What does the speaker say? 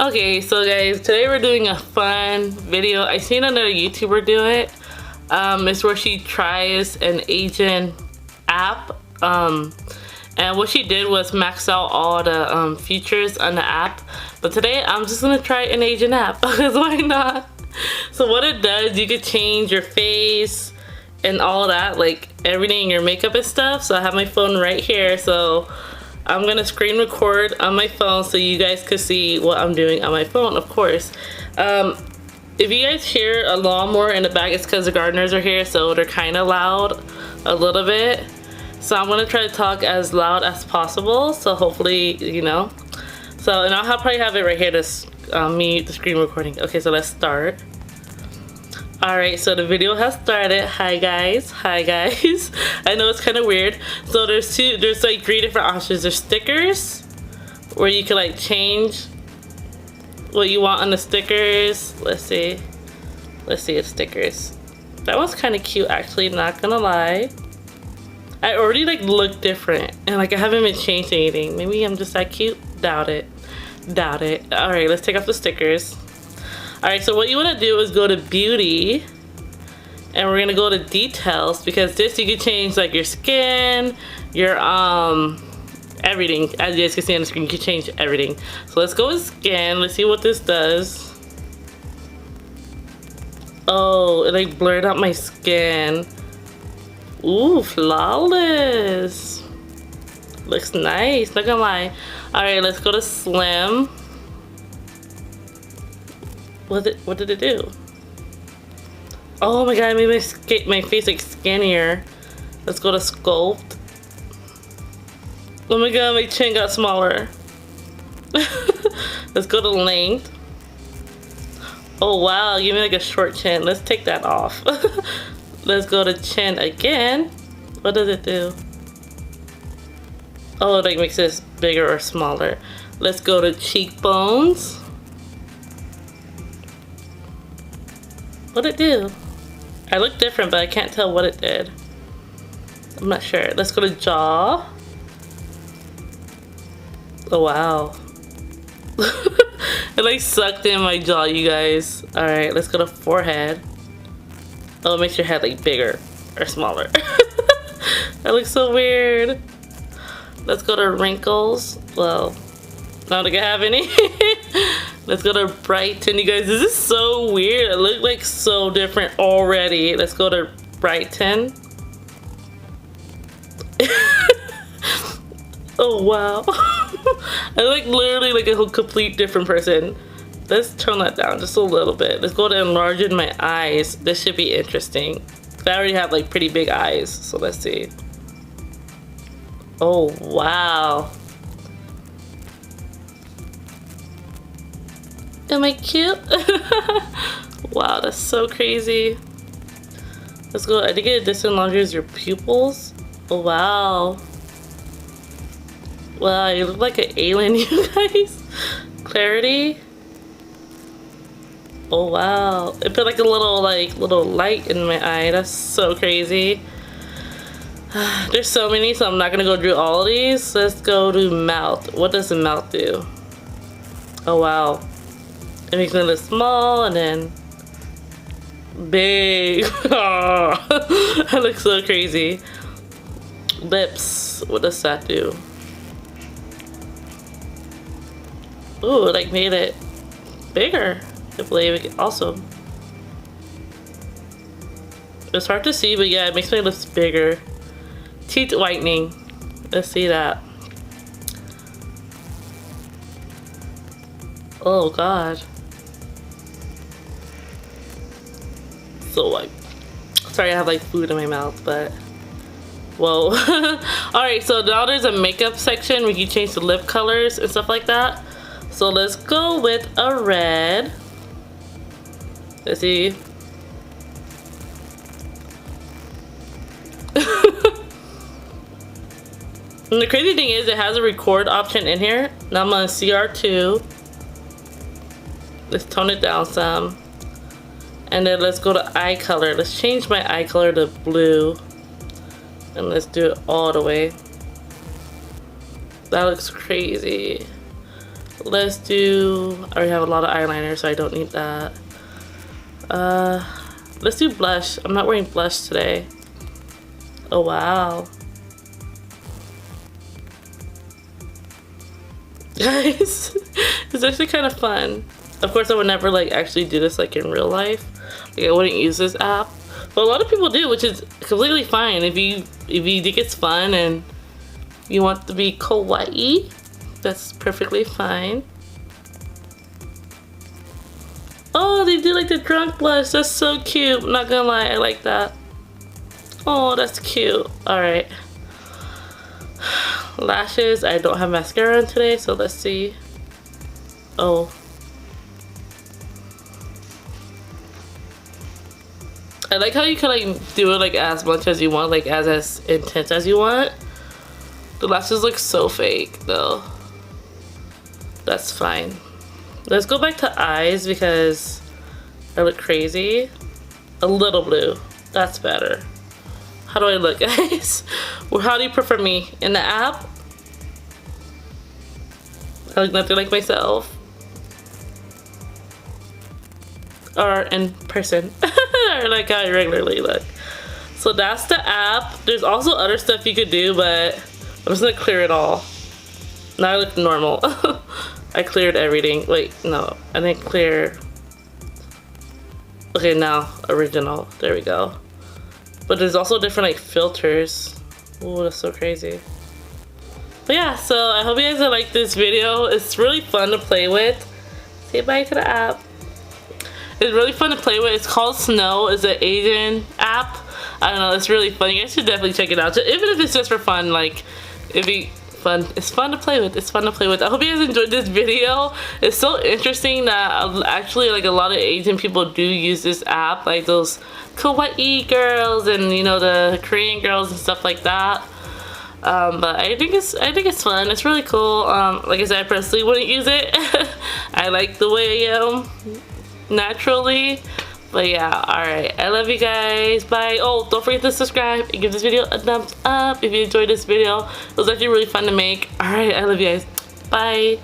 Okay, so guys, today we're doing a fun video. I seen another YouTuber do it. It's where she tries an Asian app. And what she did was max out all the features on the app. But today I'm just gonna try an Asian app because why not? So what it does, you could change your face and all that, like everything, your makeup and stuff. So I have my phone right here, so I'm gonna screen record on my phone so you guys could see what I'm doing on my phone, of course. If you guys hear a lawnmower in the back, it's because the gardeners are here, so they're kind of loud a little bit. So I'm gonna try to talk as loud as possible, so hopefully, you know. So, and I'll probably have it right here, this the screen recording. Okay, so let's start. Alright, so the video has started. Hi guys. I know it's kind of weird. So there's like 3 different options. There's stickers, where you can like change what you want on the stickers. Let's see it's stickers. That one's kind of cute actually, not gonna lie. I already like look different, and like I haven't even changed anything. Maybe I'm just that cute. Doubt it. Alright, let's take off the stickers. Alright, so what you want to do is go to beauty, and we're gonna go to details, because this you can change like your skin, your everything. As you guys can see on the screen, you can change everything. So let's go with skin. Let's see what this does. Oh, it like blurred out my skin. Ooh, flawless. Looks nice, not gonna lie. Alright, let's go to slim. What did it do? Oh my god, I made my face like skinnier. Let's go to sculpt. Oh my god, my chin got smaller. Let's go to length. Oh wow, give me like a short chin. Let's take that off. Let's go to chin again. What does it do? Oh, it like makes this bigger or smaller. Let's go to cheekbones. What'd it do? I look different, but I can't tell what it did. I'm not sure. Let's go to jaw. Oh wow. It like sucked in my jaw, you guys. Alright, let's go to forehead. Oh, it makes your head like bigger or smaller. That looks so weird. Let's go to wrinkles. Well, not like I have any. Let's go to brighten. You guys, this is so weird. It looked like so different already. Let's go to brighten. Oh wow. I like literally like a whole complete different person. Let's turn that down just a little bit. Let's go to enlarging my eyes. This should be interesting. I already have like pretty big eyes, so let's see. Oh wow. Am I cute? Wow, that's so crazy. Let's go. I think it disenlarges your pupils. Oh wow. Wow, you look like an alien, you guys. Clarity. Oh wow. It put like a little light in my eye. That's so crazy. There's so many, so I'm not gonna go through all of these. Let's go to mouth. What does the mouth do? Oh wow. It makes me look small and then big. Oh, I look so crazy. Lips. What does that do? Ooh, it like made it bigger. I believe it also. It's hard to see, but yeah, it makes my lips bigger. Teeth whitening. Let's see that. Oh god. So like, sorry, I have like food in my mouth, but whoa. Alright, so now there's a makeup section where you change the lip colors and stuff like that. So let's go with a red. Let's see. And the crazy thing is it has a record option in here. Now I'm on CR2. Let's tone it down some. And then let's go to eye color. Let's change my eye color to blue. And let's do it all the way. That looks crazy. let's do, I already have a lot of eyeliner, so I don't need that. Let's do blush. I'm not wearing blush today. Oh wow. Guys, it's actually kind of fun. Of course I would never like actually do this like in real life. Like I wouldn't use this app. But a lot of people do, which is completely fine. If you think it's fun and you want to be kawaii, that's perfectly fine. Oh, they do like the drunk blush. That's so cute. I'm not gonna lie, I like that. Oh, that's cute. Alright. Lashes. I don't have mascara on today, so let's see. Oh. I like how you can like do it like as much as you want, like as intense as you want. The lashes look so fake though. That's fine. Let's go back to eyes because I look crazy. A little blue. That's better. How do I look, guys? Well, how do you prefer me? In the app? I look nothing like myself. Or in person. Or like how I regularly look. So that's the app. There's also other stuff you could do, but I'm just gonna clear it all. Now I look normal. I cleared everything. Wait, no, I didn't clear. Okay, now original. There we go. But there's also different like filters. Oh, that's so crazy. But yeah, so I hope you guys like this video. It's really fun to play with. Say bye to the app. It's really fun to play with. It's called Snow. It's an Asian app. I don't know, it's really fun. You guys should definitely check it out. Even if it's just for fun, like, it'd be fun. It's fun to play with. It's fun to play with. I hope you guys enjoyed this video. It's so interesting that actually like a lot of Asian people do use this app, like those kawaii girls and you know the Korean girls and stuff like that. But I think it's fun. It's really cool. Like I said, I personally wouldn't use it. I like the way I am naturally. But yeah, alright. I love you guys. Bye. Oh, don't forget to subscribe and give this video a thumbs up if you enjoyed this video. It was actually really fun to make. Alright, I love you guys. Bye.